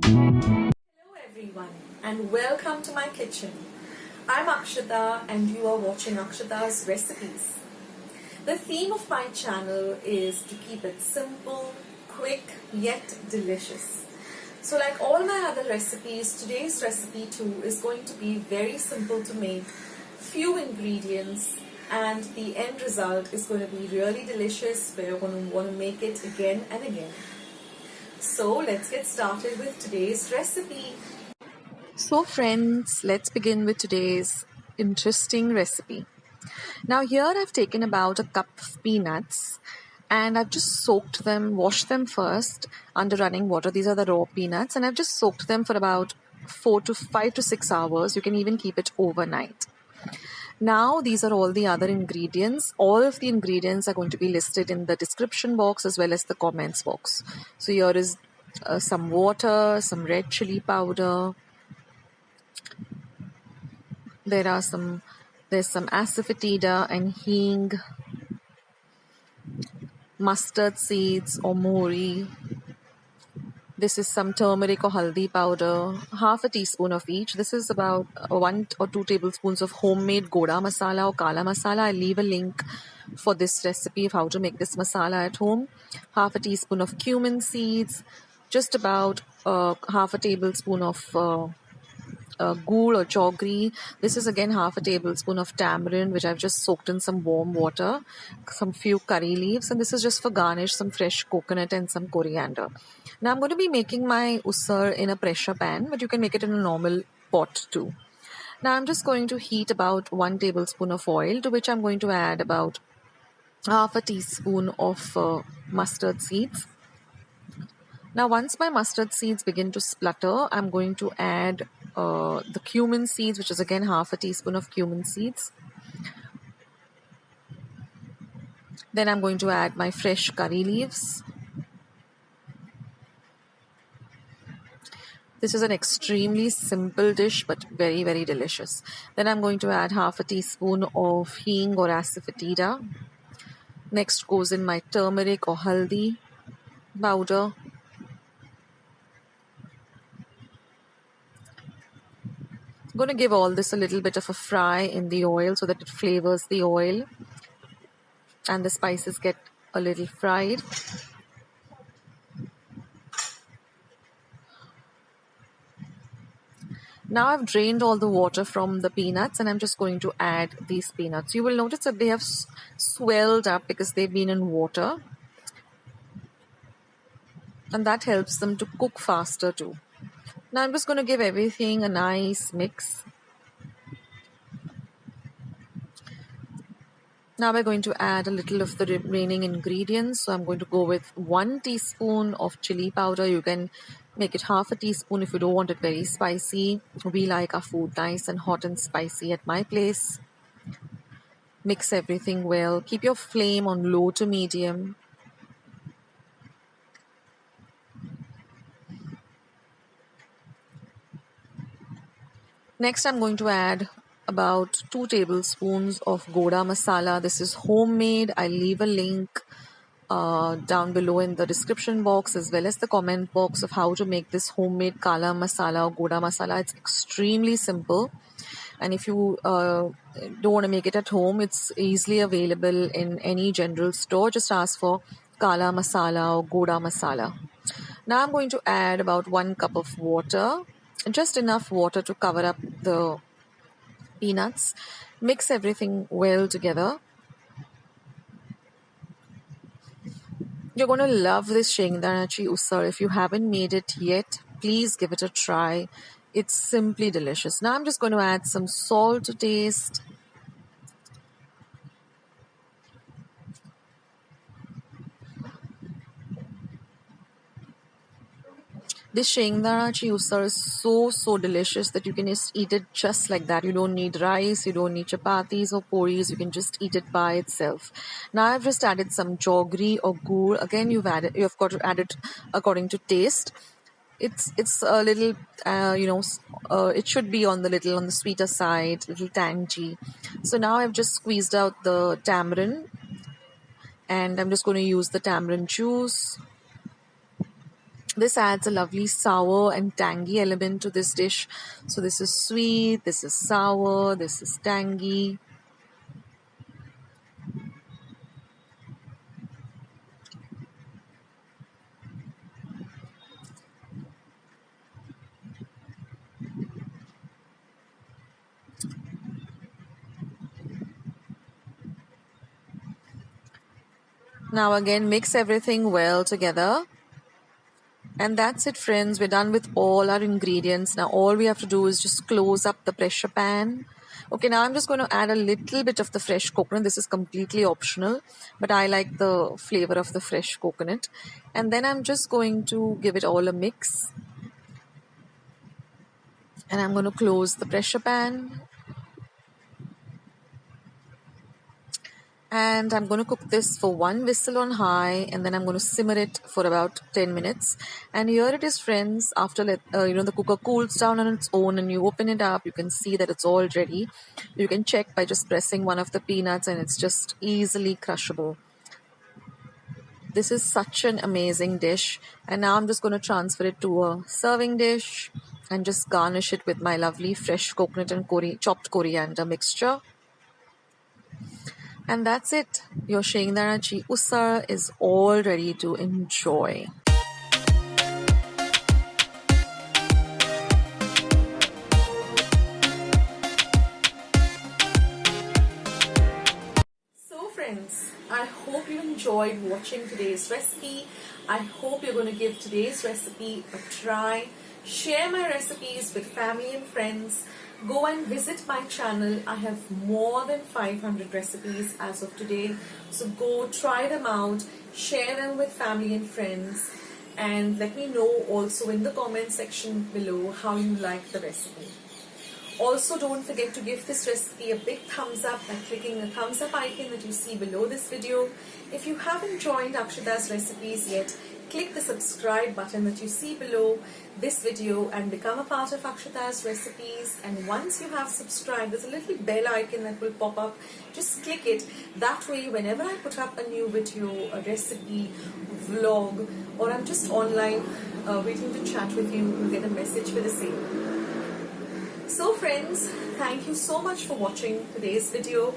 Hello everyone and welcome to my kitchen. I'm Akshata and you are watching Akshata's Recipes. The theme of my channel is to keep it simple, quick yet delicious. So like all my other recipes, today's recipe too is going to be very simple to make, few ingredients, and the end result is going to be really delicious where you're going to want to make it again and again. So let's get started with today's recipe. So friends, let's begin with today's interesting recipe. Now here I've taken about a cup of peanuts and I've just soaked them, washed them first under running water. These are the raw peanuts and I've just soaked them for about 5 to 6 hours. You can even keep it overnight. Now these are all the other ingredients. All of the ingredients are going to be listed in the description box as well as the comments box. So here is some water, some red chili powder. There's some asafotedia and hing, mustard seeds or mori. This is some turmeric or haldi powder, half a teaspoon of each. This is about 1 or 2 tablespoons of homemade goda masala or kala masala. I'll leave a link for this recipe of how to make this masala at home. Half a teaspoon of cumin seeds, just about half a tablespoon of gur or jaggery. This is again half a tablespoon of tamarind, which I've just soaked in some warm water, some few curry leaves, and this is just for garnish, some fresh coconut and some coriander. Now I'm going to be making my usal in a pressure pan, but you can make it in a normal pot too. Now I'm just going to heat about 1 tablespoon of oil, to which I'm going to add about half a teaspoon of mustard seeds. Now once my mustard seeds begin to splutter, I'm going to add the cumin seeds, which is again half a teaspoon of cumin seeds. Then I'm going to add my fresh curry leaves. This is an extremely simple dish but very, very delicious. Then I'm going to add half a teaspoon of hing or asafotedia. Next goes in my turmeric or haldi powder. I'm going to give all this a little bit of a fry in the oil so that it flavors the oil and the spices get a little fried. Now I've drained all the water from the peanuts and I'm just going to add these peanuts. You will notice that they have swelled up because they've been in water, and that helps them to cook faster too. Now I'm just going to give everything a nice mix. Now we're going to add a little of the remaining ingredients. So I'm going to go with 1 teaspoon of chilli powder. You can make it half a teaspoon if you don't want it very spicy. We like our food nice and hot and spicy at my place. Mix everything well. Keep your flame on low to medium. Next, I'm going to add about 2 tablespoons of goda masala. This is homemade. I'll leave a link down below in the description box as well as the comment box of how to make this homemade kala masala or goda masala. It's extremely simple, and if you don't want to make it at home, it's easily available in any general store. Just ask for kala masala or goda masala. Now I'm going to add about 1 cup of water, just enough water to cover up the peanuts. Mix everything well together. You're going to love this Shengdanyachi Usal. If you haven't made it yet, please give it a try. It's simply delicious. Now I'm just going to add some salt to taste. This Shengdanyachi Usal is so delicious that you can just eat it just like that. You don't need rice, you don't need chapatis or puris. You can just eat it by itself. Now I've just added some jaggery or gur. Again, you've got to add it according to taste. It's a little it should be on the sweeter side, little tangy. So now I've just squeezed out the tamarind and I'm just going to use the tamarind juice. This adds a lovely sour and tangy element to this dish. So this is sweet, this is sour, this is tangy. Now again, mix everything well together. And that's it, friends. We're done with all our ingredients. Now all we have to do is just close up the pressure pan. Okay, now I'm just going to add a little bit of the fresh coconut. This is completely optional, but I like the flavor of the fresh coconut. And then I'm just going to give it all a mix. And I'm going to close the pressure pan. And I'm going to cook this for 1 whistle on high, and then I'm going to simmer it for about 10 minutes. And here it is, friends. After the cooker cools down on its own and you open it up, you can see that it's all ready. You can check by just pressing one of the peanuts and it's just easily crushable. This is such an amazing dish. And now I'm just going to transfer it to a serving dish and just garnish it with my lovely fresh coconut and chopped coriander mixture. And that's it. Your Shengdanyachi Usal is all ready to enjoy. So friends, I hope you enjoyed watching today's recipe. I hope you're going to give today's recipe a try. Share my recipes with family and friends. Go and visit my channel. I have more than 500 recipes as of today. So go try them out, share them with family and friends, and let me know also in the comment section below how you like the recipe. Also, don't forget to give this recipe a big thumbs up by clicking the thumbs up icon that you see below this video. If you haven't joined Akshata's recipes yet, click the subscribe button that you see below this video and become a part of Akshata's recipes. And once you have subscribed, there's a little bell icon that will pop up. Just click it. That way, whenever I put up a new video, a recipe, vlog, or I'm just online waiting to chat with you, you'll get a message for the same. So friends, thank you so much for watching today's video,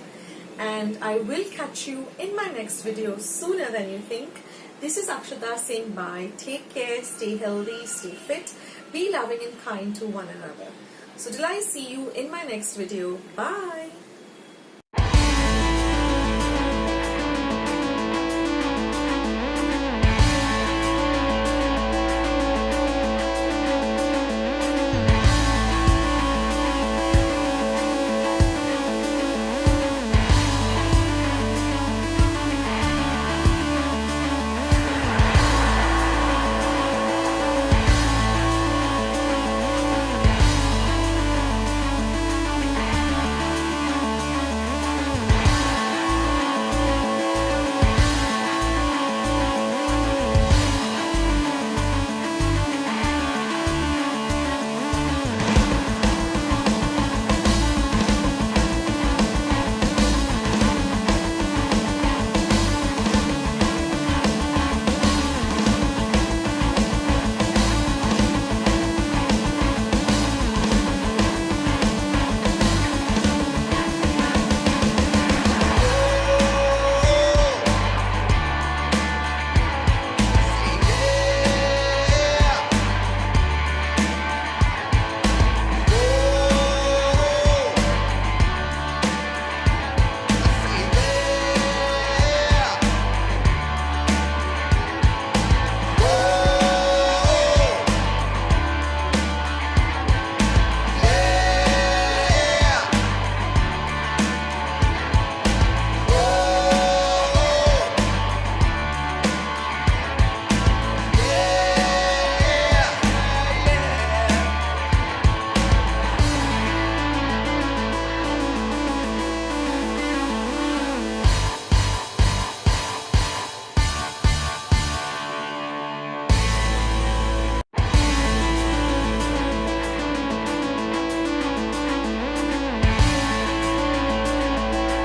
and I will catch you in my next video sooner than you think. This is Akshata saying bye. Take care, stay healthy, stay fit, be loving and kind to one another. So till I see you in my next video, bye.